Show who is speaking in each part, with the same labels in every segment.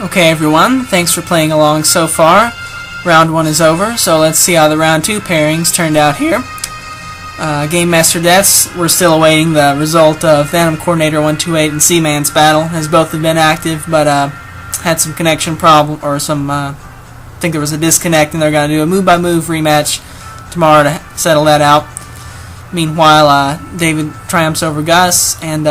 Speaker 1: Okay everyone, thanks for playing along so far. Round 1 is over, so let's see how the round 2 pairings turned out here. Gamemasterdeaths, we're still awaiting the result of Phantom Coordinator 128 and Cman's battle, as both have been active, but had some connection problem, or I think there was a disconnect, and they're going to do a move-by-move rematch tomorrow to settle that out. Meanwhile, David triumphs over Gus, and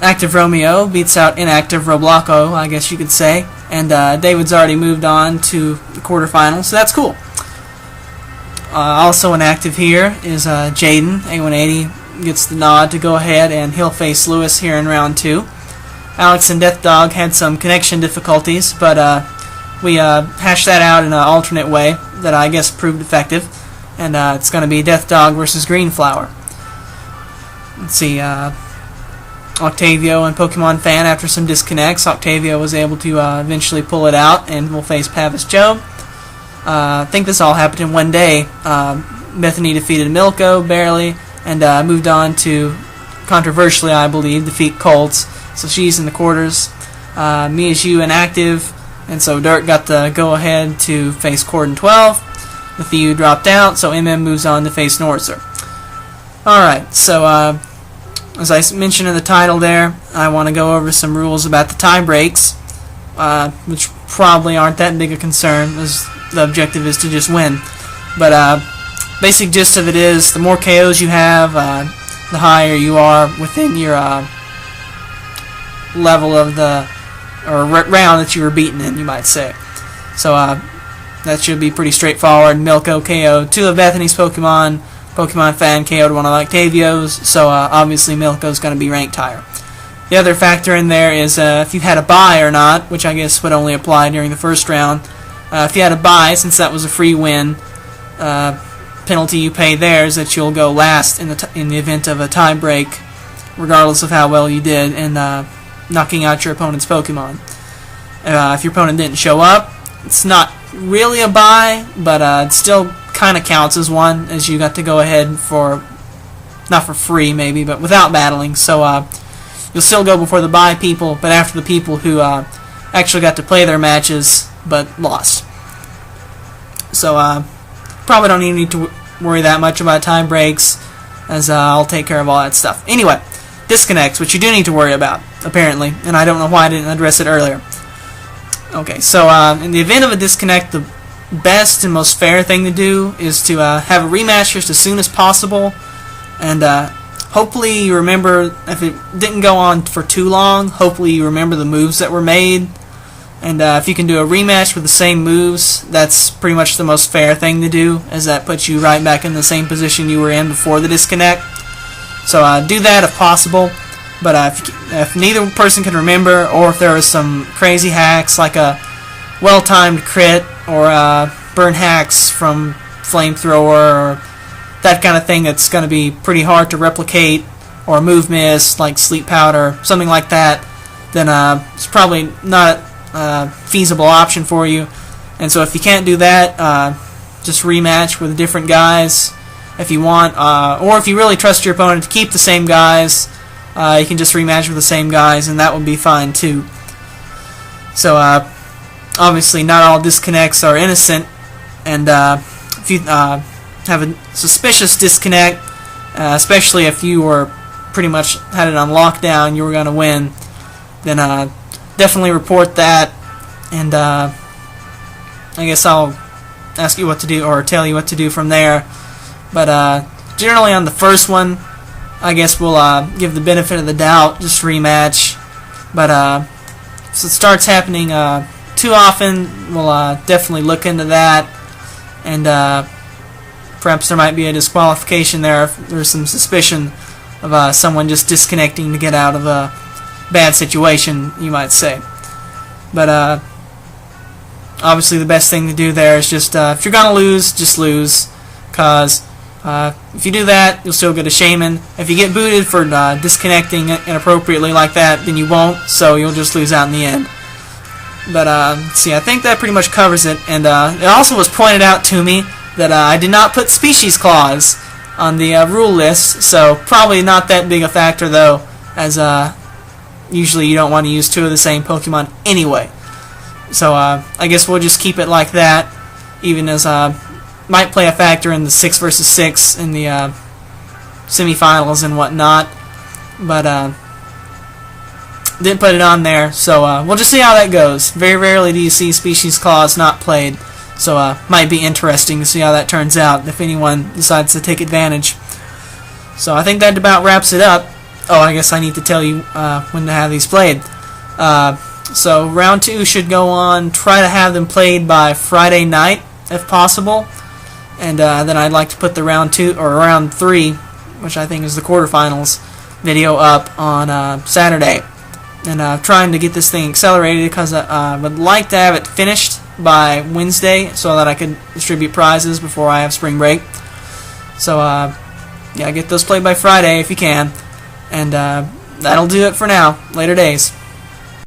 Speaker 1: Active Romeo beats out inactive Robloco, I guess you could say. And David's already moved on to the quarterfinals, so that's cool. Also inactive here is Jaden. A180 gets the nod to go ahead, and he'll face LuisLOZ here in round 2. Alex and Death Dog had some connection difficulties, but we hashed that out in an alternate way that I guess proved effective. And it's going to be Death Dog versus Greeneflower. Let's see, Octavio and Pokemon Fan, after some disconnects, Octavio was able to eventually pull it out, and will face Pavis Joe. I think this all happened in one day. Bethany defeated Milko, barely, and moved on to, controversially I believe, defeat Colts. So she's in the quarters. Matheiu inactive, and so Dirk got the go-ahead to face Corden 12. Matheiu dropped out, so MM moves on to face Norzer. Alright, so as I mentioned in the title there, I want to go over some rules about the tie breaks, which probably aren't that big a concern, as the objective is to just win. But basic gist of it is, the more KOs you have, the higher you are within your level of the round that you were beaten in, you might say. So that should be pretty straightforward. Milko KO'd 2 of Bethany's Pokemon. Pokemon Fan KO'd 1 of Octavio's, so obviously Milko's going to be ranked higher. The other factor in there is if you had a bye or not, which I guess would only apply during the first round. If you had a bye, since that was a free win, penalty you pay there is that you'll go last in the event of a tie break, regardless of how well you did in knocking out your opponent's Pokemon. If your opponent didn't show up, it's not really a bye, but it still kind of counts as one, as you got to go ahead for, not for free maybe, but without battling. So you'll still go before the bye people, but after the people who actually got to play their matches but lost. So probably don't even need to worry that much about time breaks, as I'll take care of all that stuff. Anyway, disconnects, which you do need to worry about, apparently, and I don't know why I didn't address it earlier. Okay, so in the event of a disconnect, the best and most fair thing to do is to have a rematch just as soon as possible, and hopefully you remember, if it didn't go on for too long, hopefully you remember the moves that were made, and if you can do a rematch with the same moves, that's pretty much the most fair thing to do, as that puts you right back in the same position you were in before the disconnect. So do that if possible, but if neither person can remember, or if there was some crazy hacks like a well-timed crit, or burn hacks from flamethrower, or that kind of thing that's going to be pretty hard to replicate, or move miss like sleep powder, something like that, then it's probably not a feasible option for you. And so if you can't do that, just rematch with different guys if you want, or if you really trust your opponent to keep the same guys, you can just rematch with the same guys, and that would be fine too. So obviously not all disconnects are innocent, and if you have a suspicious disconnect, especially if you were pretty much had it on lockdown, you were going to win, then definitely report that, and I guess I'll ask you what to do, or tell you what to do from there. But generally on the first one, I guess we'll give the benefit of the doubt, just rematch. But if it starts happening too often, we'll definitely look into that, and perhaps there might be a disqualification there if there's some suspicion of someone just disconnecting to get out of a bad situation, you might say. But obviously the best thing to do there is just, if you're going to lose, just lose, because if you do that, you'll still get a shaman. If you get booted for disconnecting inappropriately like that, then you won't, so you'll just lose out in the end. But see, I think that pretty much covers it. And it also was pointed out to me that I did not put species clause on the rule list, so probably not that big a factor though, as usually you don't want to use 2 of the same Pokemon anyway. So I guess we'll just keep it like that, even as might play a factor in the 6 versus 6 in the semifinals and whatnot, but didn't put it on there, so we'll just see how that goes. Very rarely do you see Species Clause not played, so might be interesting to see how that turns out if anyone decides to take advantage. So I think that about wraps it up. Oh, I guess I need to tell you when to have these played. So round 2 should go on. Try to have them played by Friday night if possible, and then I'd like to put the round 3, which I think is the quarterfinals, video up on Saturday. And trying to get this thing accelerated because I would like to have it finished by Wednesday so that I can distribute prizes before I have spring break. So yeah, get those played by Friday if you can. And that'll do it for now. Later days.